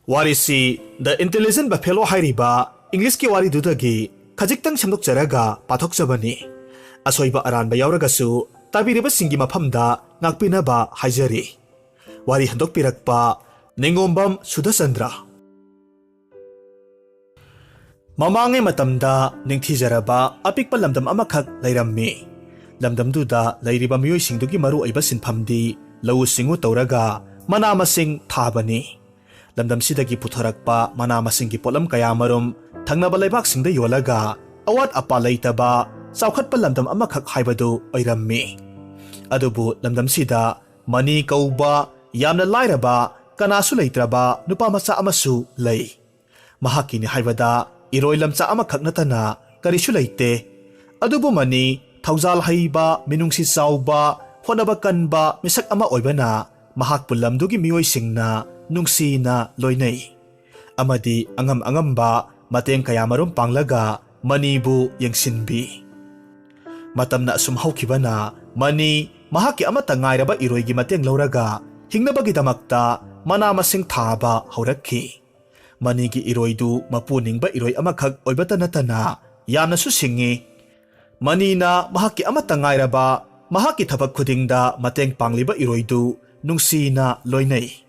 ꯋꯥꯔꯤꯁꯤ ꯗ intelligent buffalo ꯍꯥꯏꯔꯤꯕ ꯏꯪꯂꯤꯁꯀꯤ ꯋꯥꯔꯤꯗꯨꯗꯒꯤ ꯈꯖꯤꯛꯇꯪ ꯁꯦꯝꯗꯣꯛꯆꯔꯒ ꯄꯥꯊꯣꯛꯆꯕꯅꯤ. ꯑꯁꯣꯏꯕ ꯑꯔꯥꯟꯕ ꯌꯥꯎꯔꯒꯁꯨ ꯇꯥꯕꯤꯔꯤꯕꯁꯤꯡꯒꯤ ꯃꯐꯝꯗ ꯉꯥꯛꯄꯤꯅꯕ ꯍꯥꯏꯖꯔꯤ. ꯋꯥꯔꯤ ꯍꯟꯗꯣꯛꯄꯤꯔꯛꯄ ꯅꯤꯡꯉꯣꯝꯕꯝ ꯁꯨꯙꯆꯟꯗ꯭ꯔ. ꯃꯃꯥꯡꯉꯩ ꯃꯇꯝꯗ ꯅꯤꯡꯊꯤꯖꯔꯕ ꯑꯄꯤꯛꯄ ꯂꯝꯗꯝ ꯑꯃꯈꯛ ꯂꯩꯔꯝꯃꯤ. ꯂꯝꯗꯝꯗꯨꯗ ꯂꯩꯔꯤꯕ ꯃꯤꯑꯣꯏꯁꯤꯡꯗꯨꯒꯤ ꯃꯔꯨꯑꯣꯏꯕ ꯁꯤꯟꯐꯝꯗꯤ ꯂꯧꯎ ꯁꯤꯡꯎ ꯇꯧꯔꯒ ꯃꯅꯥ ꯃꯁꯤꯡ ꯊꯥꯕꯅꯤ. ꯂꯝꯗꯝꯁꯤꯗꯒꯤ ꯄꯨꯊꯣꯔꯛꯄ ꯃꯅꯥ ꯃꯁꯤꯡꯒꯤ ꯄꯣꯠꯂꯝ ꯀꯌꯥꯃꯔꯨꯝ ꯊꯪꯅꯕ ꯂꯩꯕꯥꯛꯁꯤꯡꯗ ꯌꯣꯜꯂꯒ ꯑꯋꯥꯠ ꯑꯄꯥ ꯂꯩꯇꯕ ꯆꯥꯎꯈꯠꯄ ꯂꯝꯗꯝ ꯑꯃꯈꯛ ꯍꯥꯏꯕꯗꯨ ꯑꯣꯏꯔꯝꯃꯤ. ꯑꯗꯨꯕꯨ ꯂꯝꯗꯝꯁꯤꯗ ꯃꯅꯤ ꯀꯧꯕ ꯌꯥꯝꯅ ꯂꯥꯏꯔꯕ ꯀꯅꯥꯁꯨ ꯂꯩꯇ꯭ꯔꯕ ꯅꯨꯄꯥ ꯃꯆꯥ ꯑꯃꯁꯨ ꯂꯩ. ꯃꯍꯥꯛꯀꯤꯅꯤ ꯍꯥꯏꯕꯗ ꯏꯔꯣꯏ ꯂꯝꯆꯥ ꯑꯃꯈꯛ ꯅꯠꯇꯅ ꯀꯔꯤꯁꯨ ꯂꯩꯇꯦ. ꯑꯗꯨꯕꯨ ꯃꯅꯤ ꯊꯧꯖꯥꯜ ꯍꯩꯕ, ꯃꯤꯅꯨꯡꯁꯤ ꯆꯥꯎꯕ, ꯍꯣꯠꯅꯕ ꯀꯟꯕ ꯃꯤꯁꯛ ꯑꯃ ꯑꯣꯏꯕꯅ ꯃꯍꯥꯛꯄꯨ ꯂꯝꯗꯨꯒꯤ ꯃꯤꯑꯣꯏꯁꯤꯡꯅ ꯅꯨꯡꯁꯤꯅ ꯂꯣꯏꯅꯩ. ꯑꯃꯗꯤ ꯑꯉꯝ ꯑꯉꯝꯕ ꯃꯇꯦꯡ ꯀꯌꯥꯃꯔꯨꯝ ꯄꯥꯡꯂꯒ ꯃꯅꯤꯕꯨ ꯌꯦꯡꯁꯤꯟꯕꯤ. ꯃꯇꯝꯅ ꯑꯁꯨꯝ ꯍꯧꯈꯤꯕꯅ ꯃꯅꯤ ꯃꯍꯥꯛꯀꯤ ꯑꯃꯠꯇ ꯉꯥꯏꯔꯕ ꯏꯔꯣꯏꯒꯤ ꯃꯇꯦꯡ ꯂꯧꯔꯒ ꯍꯤꯡꯅꯕꯒꯤꯗꯃꯛꯇ ꯃꯅꯥ ꯃꯁꯤꯡ ꯊꯥꯕ ꯍꯧꯔꯛꯈꯤ. ꯃꯅꯤꯒꯤ ꯏꯔꯣꯏꯗꯨ ꯃꯄꯨ ꯅꯤꯡꯕ ꯏꯔꯣꯏ ꯑꯃꯈꯛ ꯑꯣꯏꯕꯇ ꯅꯠꯇꯅ ꯌꯥꯝꯅꯁꯨ ꯁꯤꯡꯉꯤ. ꯃꯅꯤꯅ ꯃꯍꯥꯛꯀꯤ ꯑꯃꯠꯇ ꯉꯥꯏꯔꯕ ꯃꯍꯥꯛꯀꯤ ꯊꯕꯛ ꯈꯨꯗꯤꯡꯗ ꯃꯇꯦꯡ ꯄꯥꯡꯂꯤꯕ ꯏꯔꯣꯏꯗꯨ ꯅꯨꯡꯁꯤꯅ ꯂꯣꯏꯅꯩ.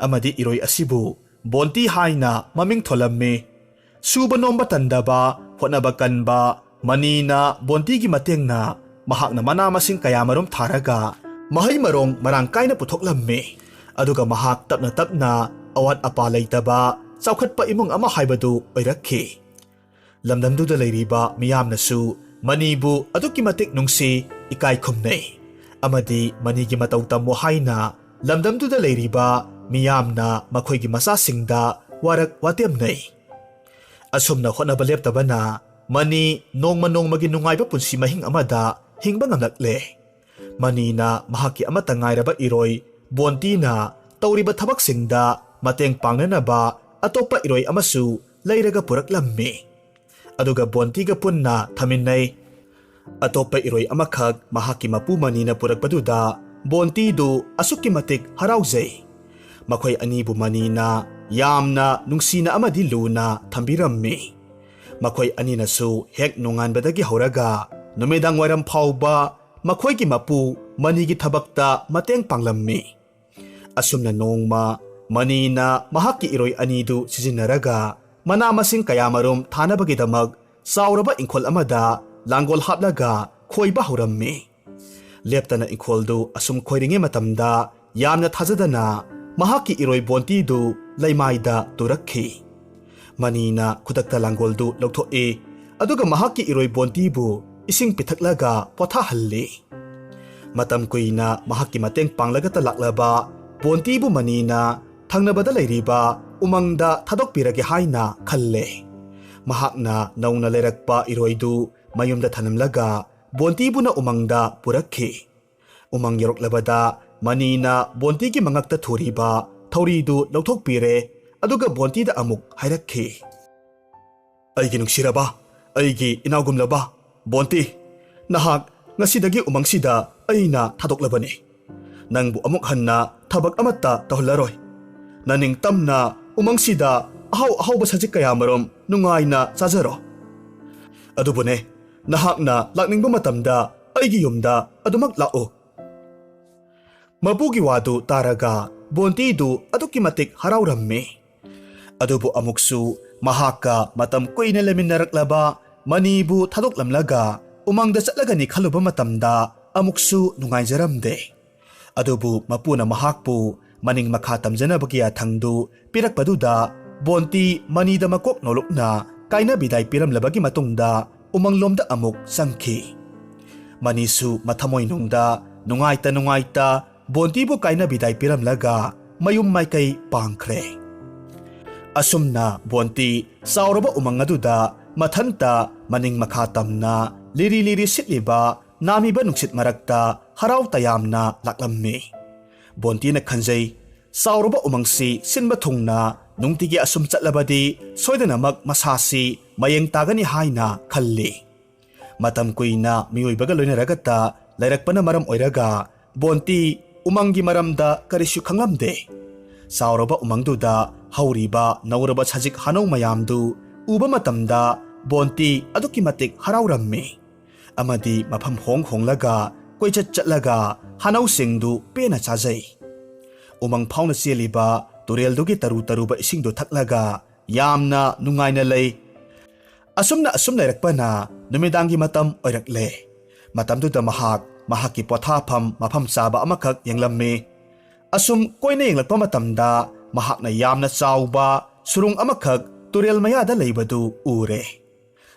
ꯑꯃꯗꯤ ꯏꯔꯣꯏ ꯑꯁꯤꯕꯨ ꯕꯣꯟꯇꯤ ꯍꯥꯏꯅ ꯃꯃꯤꯡ ꯊꯣꯜꯂꯝꯃꯤ. ꯁꯨꯕ ꯅꯣꯝꯕ ꯇꯟꯗꯕ, ꯍꯣꯠꯅꯕ ꯀꯟꯕ ꯃꯅꯤꯅ ꯕꯣꯟꯇꯤꯒꯤ ꯃꯇꯦꯡꯅ ꯃꯍꯥꯛꯅ ꯃꯅꯥ ꯃꯁꯤꯡ ꯀꯌꯥꯃꯔꯨꯝ ꯊꯥꯔꯒ ꯃꯍꯩ ꯃꯔꯣꯡ ꯃꯔꯥꯡ ꯀꯥꯏꯅ ꯄꯨꯊꯣꯛꯂꯝꯃꯤ. ꯑꯗꯨꯒ ꯃꯍꯥꯛ ꯇꯞꯅ ꯇꯞꯅ ꯑꯋꯥꯠ ꯑꯄꯥ ꯂꯩꯇꯕ ꯆꯥꯎꯈꯠꯄ ꯏꯃꯨꯡ ꯑꯃ ꯍꯥꯏꯕꯗꯨ ꯑꯣꯏꯔꯛꯈꯤ. ꯂꯝꯗꯝꯗꯨꯗ ꯂꯩꯔꯤꯕ ꯃꯤꯌꯥꯝꯅꯁꯨ ꯃꯅꯤꯕꯨ ꯑꯗꯨꯛꯀꯤ ꯃꯇꯤꯛ ꯅꯨꯡꯁꯤ, ꯏꯀꯥꯏ ꯈꯨꯝꯅꯩ. ꯑꯃꯗꯤ ꯃꯅꯤꯒꯤ ꯃꯇꯧ ꯇꯝꯃꯨ ꯍꯥꯏꯅ ꯂꯝꯗꯝꯗꯨꯗ ꯂꯩꯔꯤꯕ ꯃꯤꯌꯥꯝꯅ ꯃꯈꯣꯏꯒꯤ ꯃꯆꯥꯁꯤꯡꯗ ꯋꯥꯔꯛ ꯋꯥꯇꯦꯝꯅꯩ. ꯑꯁꯨꯝꯅ ꯍꯣꯠꯅꯕ ꯂꯦꯞꯇꯕꯅ ꯃꯅꯤ ꯅꯣꯡꯃ ꯅꯣꯡꯃꯒꯤ ꯅꯨꯡꯉꯥꯏꯕ ꯄꯨꯟꯁꯤ ꯃꯍꯤꯡ ꯑꯃꯗ ꯍꯤꯡꯕ ꯉꯝꯂꯛꯂꯦ. ꯃꯅꯤꯅ ꯃꯍꯥꯛꯀꯤ ꯑꯃꯠꯇ ꯉꯥꯏꯔꯕ ꯏꯔꯣꯏ ꯕꯣꯟꯇꯤꯅ ꯇꯧꯔꯤꯕ ꯊꯕꯛꯁꯤꯡꯗ ꯃꯇꯦꯡ ꯄꯥꯡꯅꯅꯕ ꯑꯇꯣꯞꯄ 이로이 ꯑꯃꯁꯨ ꯂꯩꯔꯒ ꯄꯨꯔꯛꯂꯝꯃꯤ. ꯑꯗꯨꯒ ꯕꯣꯟꯇꯤꯒ ꯄꯨꯟꯅ ꯊꯝꯃꯤꯟꯅꯩ. ꯑꯇꯣꯞꯄ 이로이 ꯑꯃꯈꯛ ꯃꯍꯥꯛꯀꯤ ꯃꯄꯨ ꯃꯅꯤꯅ ꯄꯨꯔꯛꯄꯗꯨꯗ ꯕꯣꯟꯇꯤꯗꯨ ꯑꯁꯨꯛꯀꯤ ꯃꯇꯤꯛ ꯍꯔꯥꯎꯖꯩ. ꯃꯈꯣꯏ ꯑꯅꯤꯕꯨ ꯃꯅꯤꯅ ꯌꯥꯝꯅ ꯅꯨꯡꯁꯤꯅ ꯑꯃꯗꯤ ꯂꯨꯅ ꯊꯝꯕꯤꯔꯝꯃꯤ. ꯃꯈꯣꯏ ꯑꯅꯤꯅꯁꯨ ꯍꯦꯛ ꯅꯣꯡꯉꯥꯟꯕꯗꯒꯤ ꯍꯧꯔꯒ ꯅꯨꯃꯤꯗꯥꯡ ꯋꯥꯏꯔꯝ ꯐꯥꯎꯕ ꯃꯈꯣꯏꯒꯤ ꯃꯄꯨ ꯃꯅꯤꯒꯤ ꯊꯕꯛꯇ ꯃꯇꯦꯡ ꯄꯥꯡꯂꯝꯃꯤ. ꯑꯁꯨꯝꯅ ꯅꯣꯡꯃ ꯃꯅꯤꯅ ꯃꯍꯥꯛꯀꯤ 이로이 ꯑꯅꯤꯗꯨ ꯁꯤꯖꯤꯟꯅꯔꯒ ꯃꯅꯥ ꯃꯁꯤꯡ ꯀꯌꯥꯃꯔꯨꯝ ꯊꯥꯅꯕꯒꯤꯗꯃꯛ ꯆꯥꯎꯔꯕ ꯏꯪꯈꯣꯜ ꯑꯃꯗ ꯂꯥꯡꯒꯣꯜ ꯍꯥꯞꯂꯒ ꯈꯣꯏꯕ ꯍꯧꯔꯝꯃꯤ. ꯂꯦꯞꯇꯅ ꯏꯪꯈꯣꯜꯗꯨ ꯑꯁꯨꯝ ꯈꯣꯏꯔꯤꯉꯩ ꯃꯇꯝꯗ ꯌꯥꯝꯅ ꯊꯥꯖꯗꯅ ꯃꯍꯥꯛꯀꯤ 이로이 ꯕꯣꯟꯇꯤꯗꯨ ꯂꯩꯃꯥꯏꯗ ꯇꯨꯔꯛꯈꯤ. ꯃꯅꯤꯅ ꯈꯨꯗꯛꯇ ꯂꯥꯡꯒꯣꯜꯗꯨ ꯂꯧꯊꯣꯛꯏ. ꯑꯗꯨꯒ ꯃꯍꯥꯛꯀꯤ 이로이 ꯕꯣꯟꯇꯤꯕꯨ ꯏꯁꯤꯡ ꯄꯤꯊꯛꯂꯒ ꯄꯣꯊꯥꯍꯜꯂꯤ. ꯃꯇꯝ ꯀꯨꯏꯅ ꯃꯍꯥꯛꯀꯤ ꯃꯇꯦꯡ ꯄꯥꯡꯂꯒꯇ ꯂꯥꯛꯂꯕ ꯕꯣꯟꯇꯤꯕꯨ ꯃꯅꯤꯅ ꯊꯪꯅꯕꯗ ꯂꯩꯔꯤꯕ ꯎꯃꯪꯗ ꯊꯥꯗꯣꯛꯄꯤꯔꯒꯦ ꯍꯥꯏꯅ ꯈꯜꯂꯦ. ꯃꯍꯥꯛꯅ ꯅꯧꯅ ꯂꯩꯔꯛꯄ 이로이ꯗꯨ ꯃꯌꯨꯝꯗ ꯊꯅꯝꯂꯒ ꯕꯣꯟꯇꯤꯕꯨꯅ ꯎꯃꯪꯗ ꯄꯨꯔꯛꯈꯤ. ꯎꯃꯪ ꯌꯧꯔꯛꯂꯕꯗ ꯃꯅꯤꯅ ꯕꯣꯟꯇꯤꯒꯤ ꯃꯉꯛꯇ ꯊꯨꯔꯤꯕ ꯊꯧꯔꯤꯗꯨ ꯂꯧꯊꯣꯛꯄꯤꯔꯦ. ꯑꯗꯨꯒ ꯕꯣꯟꯇꯤꯗ ꯑꯃꯨꯛ ꯍꯥꯏꯔꯛꯈꯤ. ꯑꯩꯒꯤ ꯅꯨꯡꯁꯤꯔꯕ, ꯑꯩꯒꯤ ꯏꯅꯥꯎꯒꯨꯝꯂꯕ ꯕꯣꯟꯇꯤ, ꯅꯍꯥꯛ ꯉꯁꯤꯗꯒꯤ ꯎꯃꯪꯁꯤꯗ ꯑꯩꯅ ꯊꯥꯗꯣꯛꯂꯕꯅꯤ. ꯅꯪꯕꯨ ꯑꯃꯨꯛ ꯍꯟꯅ ꯊꯕꯛ ꯑꯃꯠꯇ ꯇꯧꯍꯜꯂꯔꯣꯏ. ꯅꯅꯤꯡꯇꯝꯅ ꯎꯃꯪꯁꯤꯗ ꯑꯍꯥꯎ ꯑꯍꯥꯎꯕ ꯁꯖꯤꯛ ꯀꯌꯥꯃꯔꯨꯝ ꯅꯨꯡꯉꯥꯏꯅ ꯆꯥꯖꯔꯣ. ꯑꯗꯨꯕꯨꯅꯦ, ꯅꯍꯥꯛꯅ ꯂꯥꯛꯅꯤꯡꯕ ꯃꯇꯝꯗ ꯑꯩꯒꯤ ꯌꯨꯝꯗ ꯑꯗꯨꯃꯛ ꯂꯥꯛꯎ. ꯃꯄꯨꯒꯤ ꯋꯥꯗꯨ ꯇꯥꯔꯒ ꯕꯣꯟꯇꯤꯗꯨ ꯑꯗꯨꯛꯀꯤ ꯃꯇꯤꯛ ꯍꯔꯥꯎꯔꯝꯃꯤ. ꯑꯗꯨꯕꯨ ꯑꯃꯨꯛꯁꯨ ꯃꯍꯥꯛꯀ ꯃꯇꯝ ꯀꯨꯏꯅ ꯂꯩꯃꯤꯟꯅꯔꯛꯂꯕ ꯃꯅꯤꯕꯨ ꯊꯥꯗꯣꯛꯂꯝꯂꯒ ꯎꯃꯪꯗ ꯆꯠꯂꯒꯅꯤ ꯈꯜꯂꯨꯕ ꯃꯇꯝꯗ ꯑꯃꯨꯛꯁꯨ ꯅꯨꯡꯉꯥꯏꯖꯔꯝꯗꯦ. ꯑꯗꯨꯕꯨ ꯃꯄꯨꯅ ꯃꯍꯥꯛꯄꯨ ꯃꯅꯤꯡ ꯃꯈꯥ ꯇꯝꯖꯅꯕꯒꯤ ꯌꯥꯊꯪꯗꯨ ꯄꯤꯔꯛꯄꯗꯨꯗ ꯕꯣꯟꯇꯤ ꯃꯅꯤꯗ ꯃꯀꯣꯛ ꯅꯣꯂꯨꯛꯅ ꯀꯥꯏꯅ ꯕꯤꯗꯥꯏ ꯄꯤꯔꯝꯂꯕꯒꯤ ꯃꯇꯨꯡꯗ ꯎꯃꯪꯂꯣꯝꯗ ꯑꯃꯨꯛ ꯆꯪꯈꯤ. ꯃꯅꯤꯁꯨ ꯃꯊꯃꯣꯏꯅꯨꯡꯗ ꯅꯨꯡꯉꯥꯏꯇ ꯕꯣꯟꯇꯤꯕꯨ ꯀꯥꯏꯅ ꯕꯤꯗꯥꯏ ꯄꯤꯔꯝꯂꯒ ꯃꯌꯨꯝ ꯃꯥꯏꯀꯩ ꯄꯥꯡꯈ꯭ꯔꯦ. ꯑꯁꯨꯝꯅ ꯕꯣꯟꯇꯤ ꯆꯥꯎꯔꯕ ꯎꯃꯪ ꯑꯗꯨꯗ ꯃꯊꯟꯇ ꯃꯅꯤꯡ ꯃꯈꯥ ꯇꯝꯅ ꯂꯤꯔꯤ ꯂꯤꯔꯤ ꯁꯤꯠꯂꯤꯕ ꯅꯥꯃꯤꯕ ꯅꯨꯡꯁꯤꯠ ꯃꯔꯛꯇ ꯍꯔꯥꯎ ꯇꯌꯥꯝꯅ ꯂꯥꯛꯂꯝꯃꯤ. ꯕꯣꯟꯇꯤꯅ ꯈꯟꯖꯩ, ꯆꯥꯎꯔꯕ ꯎꯃꯪꯁꯤ ꯁꯤꯟꯕ ꯊꯨꯡꯅ ꯅꯨꯡꯇꯤꯒꯤ ꯑꯁꯨꯝ ꯆꯠꯂꯕꯗꯤ ꯁꯣꯏꯗꯅꯃꯛ ꯃꯁꯥꯁꯤ ꯃꯌꯦꯡ ꯇꯥꯒꯅꯤ ꯍꯥꯏꯅ ꯈꯜꯂꯤ. ꯃꯇꯝ ꯀꯨꯏꯅ ꯃꯤꯑꯣꯏꯕꯒ ꯂꯣꯏꯅꯔꯒꯇ ꯂꯩꯔꯛꯄꯅ ꯃꯔꯝ ꯑꯣꯏꯔꯒ ꯕꯣꯟꯇꯤ ꯎꯃꯪꯒꯤ ꯃꯔꯝꯗ ꯀꯔꯤꯁꯨ ꯈꯪꯂꯝꯗꯦ. Sauraba umangduda hauriba nauraba sajik hanau mayamdu uba matamda Bonti aduki matik haraurammi. Amadi mafam honglaga koichat chatlaga hanau singdu pena chajai. Umang phauna cheliba tureldugi taruba isingdu thaklaga yamna nungaina lei. Asumna rakpana numidangi matam oirakle. Matamduda mahaki pothafam mafam chaba amakak yenglammi. Asum koina yenglakpa matamda mahakna yamna chauba surung amakak turel mayada leibadu ure.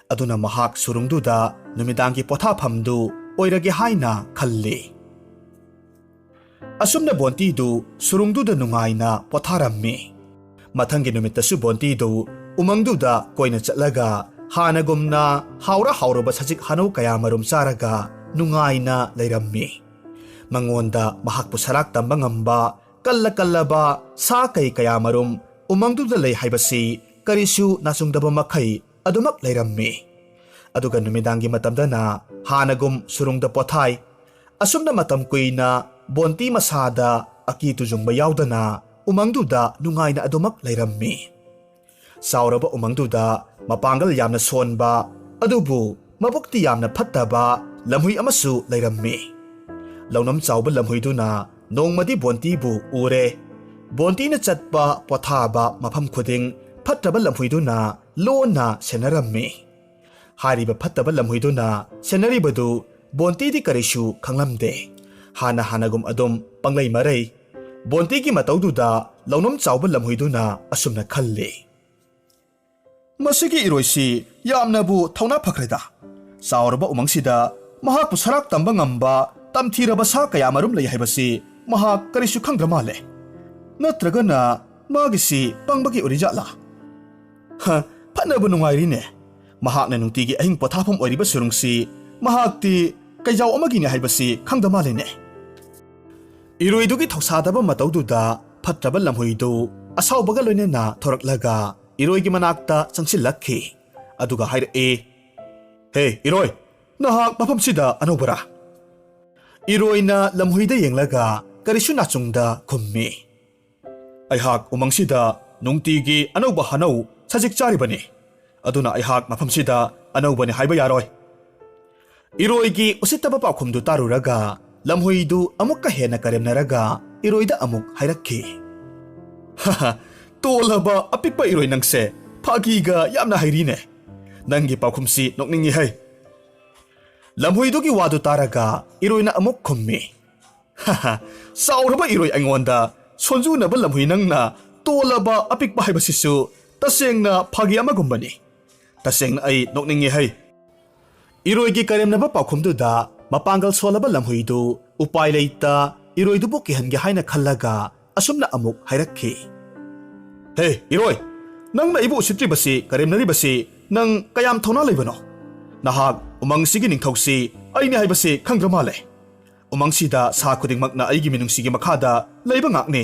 Aduna mahak surungduda numidangi pothafamdu oirage haina khalli. Asumna Bonti du surungduda nungaina potharammi. Mathangi numitasu Bonti du umangduda koina chatlaga hanagumna hauraba sajik hanau kaya marum charaga nungaina leirammi. Mangonda mahakpu sarak tamba ngamba kallaba sa kaya marum umangduda lei haibasi karisu nasungdaba makai adumak leirammi. Aduga numidangi matamdana hanagum surungda pothai. Asumna matam kuina Bonti masada akitu jungba yaudana umangduda nungaina adumak leirammi. Sauraba umangduda mapangal yamna sonba adubu mabukti yamna phattaba lamhui amasu leirammi. Launam chauba lamhuiduna nongmadi Bonti bu ure. Bonti na chatpa pothaba mafam khuding phattaba lamhuiduna lona senarammi. Hariba phattaba lamhuiduna senaribadu Bonti di karisu khanglamde. Hanagum adum panglay maray. Bonti ki mataududa launam chauba lamhuiduna asumna khalli. Masigi iroisi yamna bu thauna phakreda. Sauraba umangsida mahakpu sarak tamba ngamba tamthiraba sa kaya marum lay haibasi mahak karisu khangra male. Natragana magisi pangbagi orijala. Ha, phanabu nungairine. Mahakna nungtigi ahing pothafam oiriba surungsi mahakti kayjaw amagine haibasi khangda malene. Iroidugi thoksadaba mataududa phatraba lamhuidu asaubaga loinena thoraklaga iroigi manakta changsilakhi. Aduga hairae, "Hey, iroi, nahak mafamsida anobara." Iroina lamhuida yenglaga karisu nachungda khummi. "Aihak umangsida nungtigi anoba hanau sajik charibani. Aduna aihak mafamsida anobani haiba yaroi." Iroigi usitaba pakhumdu taruraga lamhuidu amukka hena karemnaraga iroida amuk hairakhi. "Haha, tolaba apikpa iroi nangse phagiga yamna hairine. Nangi pakhumsi nokningi hai." Lamhuidugi wadu taraga iroina amuk khummi. "Haha, sauraba iroi angonda sonjunaba lamhui nangna tolaba apikpa haibasisu tasengna phagi amagumbani. Tasengna ai nokningi hai." Iroigi karemnaba pakhumduda mapangal solaba lamhuidu upai leita iroidubu kihange haina khallaga asumna amuk hairakhi. "Hey, iroi, nangna ibu usitribasi karemnaribasi nang kayam thona leibano? Nahak umangsigi ningthausi aini haibasi khangra male. Umangsida sa khudingmakna aigi minungsigi makhada leiba ngakni.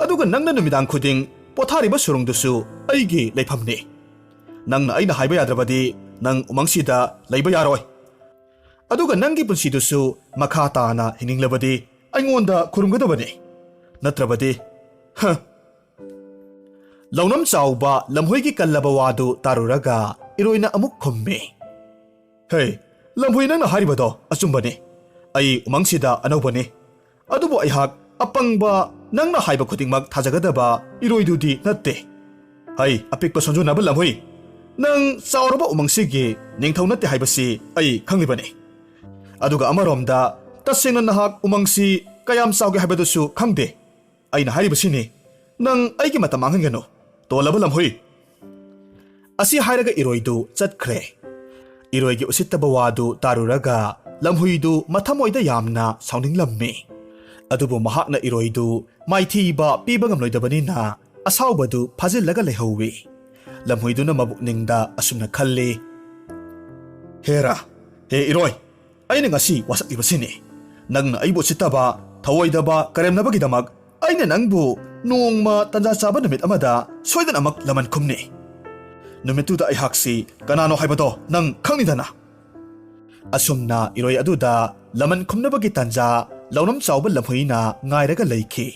Aduga nangna numidang khuding pothariba surungdusu aigi leifamni. Nangna aina haiba yadrabadi nang umangsida leiba yaroi. Aduga nangi punsidusu makha taana hininglabadi aingonda khurumgadabani. Natrabadi, ha." Launam chauba lamhuigi kallaba wadu taruraga iroina amuk khummi. "Hey, lamhui nangna haribado achumbani. Ai umangsida anobani. Adubu aihak apangba nangna haiba khudingmak thajagadaba iroidudi natte. Hai apikpa sonjunaba lamhui. Nang sauraba umangsigi ningthau natte haibasi ai khanglibani. Aduga amaromda tasengna nahak umangsi kayam sauge haibadusu khangde. Aina haribasini nang aigi matam manghangano. Tolaba lamhui." Asi hairaga iroidu chatkre. Iroigi usittaba wadu taruraga lamhuidu mathamoida yamna sauninglammi. Adubu mahakna iroidu maithiba piba ngamloidabanina asaubadu phajillaga lehowi. Lamhuiduna mabukningda asumna khalli. "Hera, he iroi, aina ngasi wasaklibasini. Nangna aibu sitaba thawoidaba karemnabagidamak aina nangbu nongma tanja chaba numit amada soidan amak laman khumni. Numituda aihaksi kanano haibado nang khangnidana." Asumna iroi aduda laman khumnabagi tanja launam chauba lamhuina ngairaga leikhi.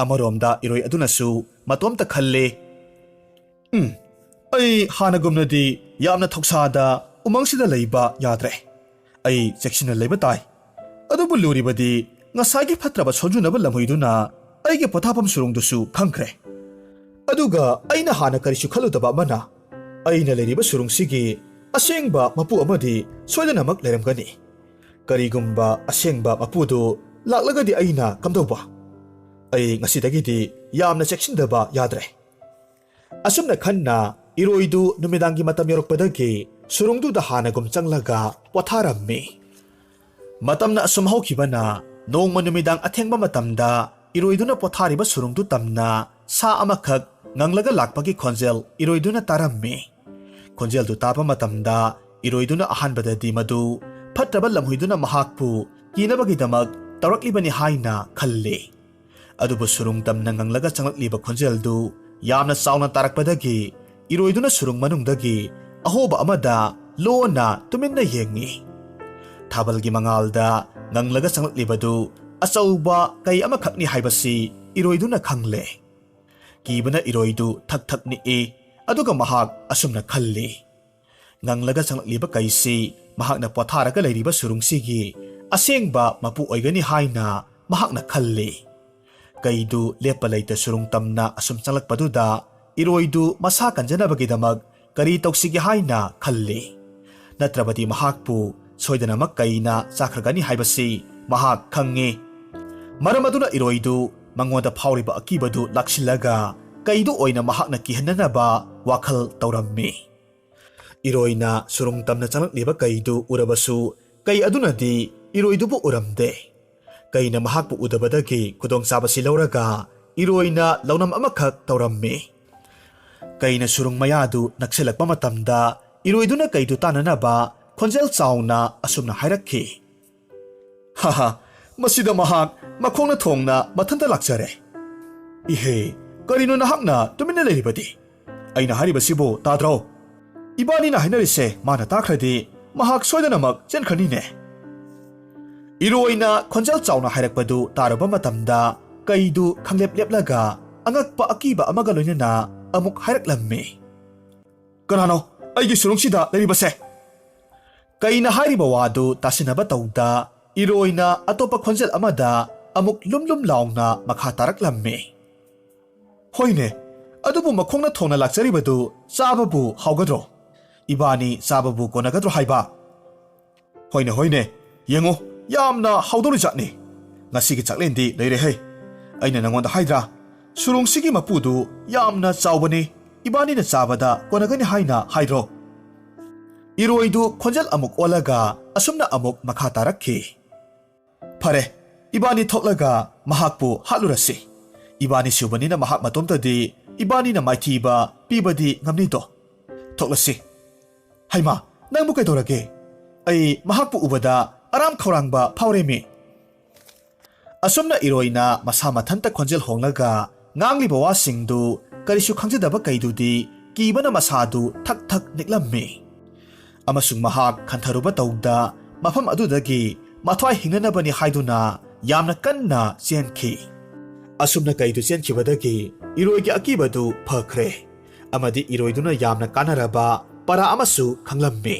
ꯑꯃꯔꯣꯝꯗ ꯏꯔꯣꯏ ꯑꯗꯨꯅꯁꯨ ꯃꯇꯣꯝꯇ ꯈꯜꯂꯦ, ꯑꯩ ꯍꯥꯟꯅꯒꯨꯝꯅꯗꯤ ꯌꯥꯝꯅ ꯊꯧꯁꯥꯗ ꯎꯃꯪꯁꯤꯗ ꯂꯩꯕ ꯌꯥꯗ꯭ꯔꯦ. ꯑꯩ ꯆꯦꯛꯁꯤꯟꯅ ꯂꯩꯕ ꯇꯥꯏ. ꯑꯗꯨꯕꯨ ꯂꯨꯔꯤꯕꯗꯤ ꯉꯁꯥꯏꯒꯤ ꯐꯠꯇ꯭ꯔꯕ ꯁꯣꯟꯖꯨꯅꯕ ꯂꯝꯍꯨꯏꯗꯨꯅ ꯑꯩꯒꯤ ꯄꯣꯊꯥꯐꯝ ꯁꯨꯔꯨꯡꯗꯨꯁꯨ ꯈꯪꯈ꯭ꯔꯦ. ꯑꯗꯨꯒ ꯑꯩꯅ ꯍꯥꯟꯅ ꯀꯔꯤꯁꯨ ꯈꯜꯂꯨꯗꯕ ꯑꯃꯅ ꯑꯩꯅ ꯂꯩꯔꯤꯕ ꯁꯨꯔꯨꯡꯁꯤꯒꯤ ꯑꯁꯦꯡꯕ ꯃꯄꯨ ꯑꯃꯗꯤ ꯁꯣꯏꯗꯅꯃꯛ ꯂꯩꯔꯝꯒꯅꯤ. ꯀꯔꯤꯒꯨꯝꯕ ꯑꯁꯦꯡꯕ ꯃꯄꯨꯗꯨ ꯂꯥꯛꯂꯒꯗꯤ ꯑꯩꯅ ꯀꯝꯗꯧꯕ? ꯑꯩ ꯉꯁꯤꯗꯒꯤꯗꯤ ꯌꯥꯝꯅ ꯆꯦꯛꯁꯤꯟꯗꯕ ꯌꯥꯗ꯭ꯔꯦ. ꯑꯁꯨꯝꯅ ꯈꯟꯅ ꯏꯔꯣꯏꯗꯨ ꯅꯨꯃꯤꯗꯥꯡꯒꯤ ꯃꯇꯝ ꯌꯧꯔꯛꯄꯗꯒꯤ ꯁꯨꯔꯨꯡꯗꯨꯗ ꯍꯥꯟꯅꯒꯨꯝ ꯆꯪꯂꯒ ꯄꯣꯊꯥꯔꯝꯃꯤ. ꯃꯇꯝꯅ ꯑꯁꯨꯝ ꯍꯧꯈꯤꯕꯅ ꯅꯣꯡꯃ ꯅꯨꯃꯤꯗꯥꯡ ꯑꯊꯦꯡꯕ ꯃꯇꯝꯗ ꯏꯔꯣꯏꯗꯨꯅ ꯄꯣꯊꯥꯔꯤꯕ ꯁꯨꯔꯨꯡꯗꯨ ꯇꯝꯅ ꯁꯥ ꯑꯃꯈꯛ ꯉꯪꯂꯒ ꯂꯥꯛꯄꯒꯤ ꯈꯣꯟꯖꯦꯜ ꯏꯔꯣꯏꯗꯨꯅ ꯇꯥꯔꯝꯃꯤ. ꯈꯣꯟꯖꯦꯜꯗꯨ ꯇꯥꯕ ꯃꯇꯝꯗ ꯏꯔꯣꯏꯗꯨꯅ ꯑꯍꯥꯟꯕꯗꯗꯤ ꯃꯗꯨ ꯐꯠꯇ꯭ꯔꯕ ꯂꯝꯍꯨꯏꯗꯨꯅ ꯃꯍꯥꯛꯄꯨ ꯀꯤꯅꯕꯒꯤꯗꯃꯛ ꯇꯧꯔꯛꯂꯤꯕꯅꯤ ꯍꯥꯏꯅ ꯈꯜꯂꯤ. ꯑꯗꯨꯕꯨ ꯁꯨꯔꯨꯡ ꯇꯝꯅ ꯉꯪꯂꯒ ꯆꯪꯂꯛꯂꯤꯕ ꯈꯣꯟꯖꯦꯜꯗꯨ ꯌꯥꯝꯅ ꯆꯥꯎꯅ ꯇꯥꯔꯛꯄꯗꯒꯤ ꯏꯔꯣꯏꯗꯨꯅ ꯁꯨꯔꯨꯡ manungdagi ꯑꯍꯣꯕ ꯑꯃꯗ ꯂꯣꯟꯅ ꯇꯨꯃꯤꯟꯅ ꯌꯦꯡꯉꯤ. ꯊꯥꯕꯜꯒꯤ ꯃꯉꯥꯜꯗ ꯉꯪꯂꯒ ꯆꯪꯂꯛꯂꯤꯕꯗꯨ ꯑꯆꯧꯕ ꯀꯩ ꯑꯃꯈꯛꯅꯤ ꯍꯥꯏꯕꯁꯤ ꯏꯔꯣꯏꯗꯨꯅ ꯈꯪꯂꯦ. ꯀꯤꯕꯅ ꯏꯔꯣꯏꯗꯨ ꯊꯛ ꯊꯛ ꯅꯤꯛꯏ. ꯑꯗꯨꯒ ꯃꯍꯥꯛ ꯑꯁꯨꯝꯅ ꯈꯜꯂꯤ, ꯉꯪꯂꯒ ꯆꯪꯂꯛꯂꯤꯕ ꯀꯩꯁꯤ ꯃꯍꯥꯛꯅ ꯄꯣꯊꯥꯔꯒ ꯂꯩꯔꯤꯕ ꯁꯨꯔꯨꯡꯁꯤꯒꯤ ꯑꯁꯦꯡꯕ ꯃꯄꯨ ꯑꯣꯏꯒꯅꯤ ꯍꯥꯏꯅ ꯃꯍꯥꯛꯅ ꯈꯜꯂꯤ. ꯀꯩꯗꯨ ꯂꯦꯞꯄ ꯂꯩꯇ ꯁꯨꯔꯨꯡ ꯇꯝꯅ ꯑꯁꯨꯝ ꯆꯪꯂꯛꯄꯗꯨꯗ ꯏꯔꯣꯏꯗꯨ ꯃꯁꯥ ꯀꯟꯖꯅꯕꯒꯤꯗꯃꯛ ꯀꯔꯤ ꯇꯧꯁꯤꯒꯦ ꯍꯥꯏꯅ ꯈꯜꯂꯤ. ꯅꯠꯇ꯭ꯔꯕꯗꯤ ꯃꯍꯥꯛꯄꯨ ꯁꯣꯏꯗꯅꯃꯛ ꯀꯩꯅ ꯆꯥꯈ꯭ꯔꯒꯅꯤ ꯍꯥꯏꯕꯁꯤ ꯃꯍꯥꯛ ꯈꯪꯉꯤ. ꯃꯔꯝ ꯑꯗꯨꯅ ꯏꯔꯣꯏꯗꯨ ꯃꯉꯣꯟꯗ ꯐꯥꯎꯔꯤꯕ ꯑꯀꯤꯕꯗꯨ ꯂꯥꯛꯁꯤꯜꯂꯒ ꯀꯩꯗꯨ ꯑꯣꯏꯅ ꯃꯍꯥꯛꯅ ꯀꯤꯍꯟꯅꯅꯕ ꯋꯥꯈꯜ ꯇꯧꯔꯝꯃꯤ. ꯏꯔꯣꯏꯅ ꯁꯨꯔꯨꯡ ꯇꯝꯅ ꯆꯪꯂꯛꯂꯤꯕ ꯀꯩꯗꯨ ꯎꯔꯕꯁꯨ ꯀꯩ ꯑꯗꯨꯅꯗꯤ ꯏꯔꯣꯏꯗꯨꯕꯨ ꯎꯔꯝꯗꯦ. ꯀꯩꯅ ꯃꯍꯥꯛꯄꯨ ꯎꯗꯕꯗꯒꯤ ꯈꯨꯗꯣꯡꯆꯥꯕꯁꯤ ꯂꯧꯔꯒ ꯏꯔꯣꯏꯅ ꯂꯧꯅꯝ ꯑꯃꯈꯛ ꯇꯧꯔꯝꯃꯤ. ꯀꯩꯅ ꯁꯨꯔꯨꯡ ꯃꯌꯥꯗꯨ ꯅꯛꯁꯤꯜꯂꯛꯄ ꯃꯇꯝꯗ ꯏꯔꯣꯏꯗꯨꯅ ꯀꯩꯗꯨ ꯇꯥꯅꯅꯕ ꯈꯣꯟꯖꯦꯜ ꯆꯥꯎꯅ ꯑꯁꯨꯝꯅ ꯍꯥꯏꯔꯛꯈꯤ, "ꯍꯥꯍꯥ, ꯃꯁꯤꯗ ꯃꯍꯥꯛ ꯃꯈꯣꯡꯅ ꯊꯣꯡꯅ ꯃꯊꯟꯇ ꯂꯥꯛꯆꯔꯦ꯫ ꯏꯍꯦ, ꯀꯔꯤꯅꯣ ꯅꯍꯥꯛꯅ ꯇꯨꯃꯤꯟꯅ ꯂꯩꯔꯤꯕꯗꯤ? ꯑꯩꯅ ꯍꯥꯏꯔꯤꯕꯁꯤꯕꯨ ꯇꯥꯗ꯭ꯔꯣ? ꯏꯕꯥꯅꯤꯅ ꯍꯥꯏꯅꯔꯤꯁꯦ ꯃꯥꯅ ꯇꯥꯈ꯭ꯔꯗꯤ ꯃꯍꯥꯛ ꯁꯣꯏꯗꯅꯃꯛ ꯆꯦꯟꯈ꯭ꯔꯅꯤꯅꯦ." ꯏꯔꯣꯏꯅ ꯈꯣꯟꯖꯦꯜ ꯆꯥꯎꯅ ꯍꯥꯏꯔꯛꯄꯗꯨ ꯇꯥꯔꯨꯕ ꯃꯇꯝꯗ ꯀꯩꯗꯨ ꯈꯪꯂꯦꯞ ꯂꯦꯞꯂꯒ ꯑꯉꯛꯄ ꯑꯀꯤꯕ ꯑꯃꯒ ꯂꯣꯏꯅꯅ ꯑꯃꯨꯛ ꯍꯥꯏꯔꯛꯂꯝꯃꯤ, "ꯀꯅꯥꯅꯣ ꯑꯩꯒꯤ ꯁꯨꯔꯨꯡꯁꯤꯗ ꯂꯩꯔꯤꯕꯁꯦ?" ꯀꯩꯅ ꯍꯥꯏꯔꯤꯕ ꯋꯥꯗꯨ ꯇꯥꯁꯤꯟꯅꯕ ꯇꯧꯗ ꯏꯔꯣꯏꯅ ꯑꯇꯣꯞꯄ ꯈꯣꯟꯖꯦꯜ ꯑꯃꯗ ꯑꯃꯨꯛ ꯂꯨꯝ ꯂꯥꯎꯅ ꯃꯈꯥ ꯇꯥꯔꯛꯂꯝꯃꯤ, "ꯍꯣꯏꯅꯦ, ꯑꯗꯨꯕꯨ ꯃꯈꯣꯡꯅ ꯊꯣꯡꯅ ꯂꯥꯛꯆꯔꯤꯕꯗꯨ ꯆꯥꯕꯕꯨ ꯍꯥꯎꯒꯗ꯭ꯔꯣ? ꯏꯕꯥꯅꯤ ꯆꯥꯕꯕꯨ ꯀꯣꯟꯅꯒꯗ꯭ꯔꯣ ꯍꯥꯏꯕ? ꯍꯣꯏꯅꯦ ꯍꯣꯏꯅꯦ, ꯌꯦꯡꯉꯨ, ꯌꯥꯝꯅ ꯍꯥꯎꯗꯧꯔꯤꯖꯥꯠꯅꯤ. ꯉꯁꯤꯒꯤ ꯆꯥꯛꯂꯦꯟꯗꯤ ꯂꯩꯔꯦꯍꯦ. ꯑꯩꯅ ꯅꯉꯣꯟꯗ ꯍꯥꯏꯗ꯭ꯔꯥ, ꯁꯨꯔꯨꯡꯁꯤꯒꯤ ꯃꯄꯨꯗꯨ ꯌꯥꯝꯅ ꯆꯥꯎꯕꯅꯤ, ꯏꯕꯥꯅꯤꯅ ꯆꯥꯕꯗ ꯀꯣꯟꯅꯒꯅꯤ ꯍꯥꯏꯅ ꯍꯥꯏꯗ꯭ꯔꯣ?" ꯏꯔꯣꯏꯗꯨ ꯈꯣꯟꯖꯦꯜ ꯑꯃꯨꯛ ꯑꯣꯜꯂꯒ ꯑꯁꯨꯝꯅ ꯑꯃꯨꯛ ꯃꯈꯥ ꯇꯥꯔꯛꯈꯤ, "ꯐꯔꯦ, ꯏꯕꯥꯅꯤ ꯊꯣꯛꯂꯒ ꯃꯍꯥꯛꯄꯨ ꯍꯥꯠꯂꯨꯔꯁꯤ. ꯏꯕꯥꯅꯤ ꯁꯨꯕꯅꯤꯅ ꯃꯍꯥꯛ ꯃꯇꯣꯝꯇꯗꯤ ꯏꯕꯥꯅꯤꯅ ꯃꯥꯏꯊꯤꯕ ꯄꯤꯕꯗꯤ ꯉꯝꯅꯤꯗꯣ. ꯊꯣꯛꯂꯁꯤ." "ꯍꯩꯃꯥ, ꯅꯪꯕꯨ ꯀꯩꯗꯧꯔꯒꯦ? ꯑꯩ ꯃꯍꯥꯛꯄꯨ ꯎꯕꯗ ꯑꯔꯥꯝ ꯈꯧꯔꯥꯡꯕ ꯐꯥꯎꯔꯦꯃꯤ." ꯑꯁꯨꯝꯅ ꯏꯔꯣꯏꯅ ꯃꯁꯥ ꯃꯊꯟꯇ ꯈꯣꯟꯖꯦꯜ ꯍꯣꯡꯂꯒ ꯉꯥꯡꯂꯤꯕ ꯋꯥꯁꯤꯡꯗꯨ ꯀꯔꯤꯁꯨ ꯈꯪꯖꯗꯕ ꯀꯩꯗꯨꯗꯤ ꯀꯤꯕꯅ ꯃꯁꯥꯗꯨ ꯊꯛ ꯊꯛ ꯅꯤꯛꯂꯝꯃꯤ. ꯑꯃꯁꯨꯡ ꯃꯍꯥꯛ ꯈꯟꯊꯔꯨꯕ ꯇꯧꯗ ꯃꯐꯝ ꯑꯗꯨꯗꯒꯤ ꯃꯊ꯭ꯋꯥꯏ ꯍꯤꯡꯅꯅꯕꯅꯤ ꯍꯥꯏꯗꯨꯅ ꯌꯥꯝꯅ ꯀꯟꯅ ꯆꯦꯟꯈꯤ. ꯑꯁꯨꯝꯅ ꯀꯩꯗꯨ ꯆꯦꯟꯈꯤꯕꯗꯒꯤ ꯏꯔꯣꯏꯒꯤ ꯑꯀꯤꯕꯗꯨ ꯐꯈ꯭ꯔꯦ. ꯑꯃꯗꯤ ꯏꯔꯣꯏꯗꯨꯅ ꯌꯥꯝꯅ ꯀꯥꯟꯅꯔꯕ ꯄꯔꯥ ꯑꯃꯁꯨ ꯈꯪꯂꯝꯃꯤ,